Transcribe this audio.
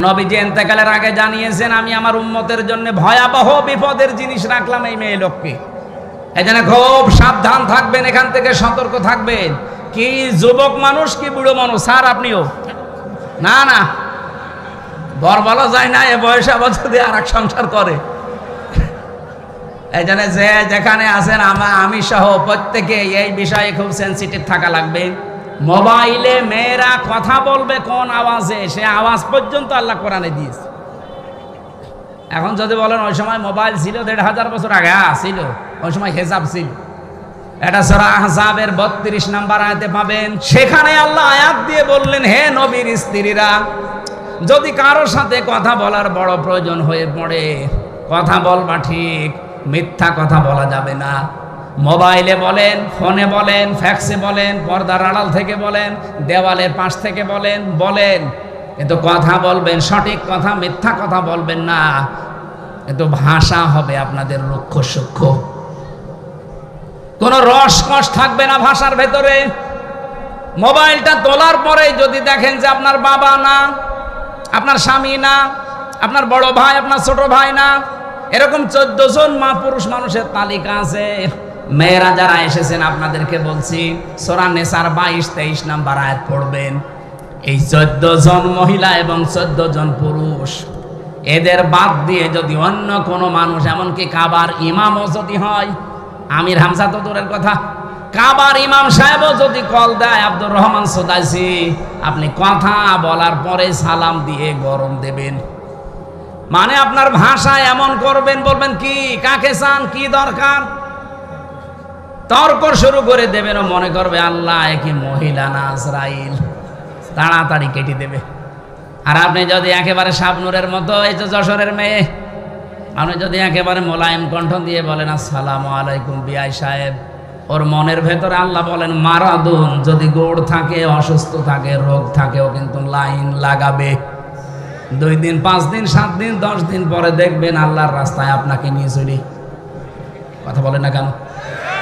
নবীজি ইন্তেকালের আগে জানিয়েছেন, আমি আমার উম্মতের জন্য ভয়াবহ বিপদের জিনিস রাখলাম এই মেয়ে লোককে। এজন্য খুব সাবধান থাকবেন, এখান থেকে সতর্ক থাকবেন। কি যুবক মানুষ কি বুড়ো মানুষ? স্যার আপনিও না না, বর বলা যায় না এ বয়সে আবার যদি আর এক সংসার করে। এই জন্য যে যেখানে আছেন আমি সহ প্রত্যেকে এই বিষয়ে খুব সেন্সিটিভ থাকা লাগবে। মোবাইলে মেয়েরা কথা বলবে কোন আওয়াজে, সে আওয়াজ পর্যন্ত আল্লাহ কোরআনে দিয়েছে। এখন যদি বলেন ওই সময় মোবাইল ছিল ১৫০০ বছর আগে, ছিল ওই সময় হিসাব ছিল। এটা সূরা আহজাবের ৩২ নম্বর আয়াতে পাবেন। সেখানে আল্লাহ আয়াত দিয়ে বললেন, হে নবীর স্ত্রীরা, যদি কারোর সাথে কথা বলার বড় প্রয়োজন হয়ে পড়ে, কথা বলবা ঠিক, মিথ্যা কথা বলা যাবে না। মোবাইলে বলেন, ফোনে বলেন, ফ্যাক্সে বলেন, পর্দার আড়াল থেকে বলেন, দেওয়ালের পাশ থেকে বলেন, কিন্তু কথা বলবেন সঠিক কথা, মিথ্যা কথা বলবেন না। কিন্তু ভাষা হবে আপনাদের রুক্ষ সূক্ষ্ম, কোনো রসকস থাকবে না ভাষার ভেতরে। মোবাইলটা তোলার পরে যদি দেখেন যে আপনার বাবা না, আপনার স্বামী না, আপনার বড় ভাই, আপনার ছোট ভাই না, এরকম 14 জন মা পুরুষ মানুষের তালিকা আছে। মেয়েরা যারা এসেছেন আপনাদেরকে বলছি, সূরা নিসার 22-23 নাম্বার আয়াত পড়বেন। এই 14 জন মহিলা এবং 14 জন পুরুষ, এদের বাদ দিয়ে যদি অন্য কোনো মানুষ, এমনকি কাবার ইমামও যদি হয়, আমির হামজা তো দূরের কথা, কাবার ইমাম সাহেবও যদি কল দেয়, আব্দুর রহমান সুদাইসি, আপনি কথা বলার পরে সালাম দিয়ে গরম দেবেন। মানে আপনার ভাষা এমন করবেন, বলবেন কি, কাকে চান, কি দরকার, তর্ক শুরু করে দেবেন। ও মনে করবে আল্লাহ কি মহিলা না আজরাইল, তাড়াতাড়ি কেটে দেবে। আর আপনি যদি একেবারে শাবনুরের মতো, এই যে যশোরের মেয়ে, আপনি যদি একেবারে মোলায়েম কণ্ঠ দিয়ে বলেন আসসালামু আলাইকুম বিআই সাহেব, ওর মনের ভেতরে আল্লাহ বলেন মারাদুন, যদি গোড় থাকে, অসুস্থ থাকে, রোগ থাকে, ও কিন্তু লাইন লাগাবে। 2 দিন, 5 দিন, 7 দিন, 10 দিন পরে দেখবেন আল্লাহর রাস্তায় আপনাকে নিয়ে চলি। কথা বলেন না কেন?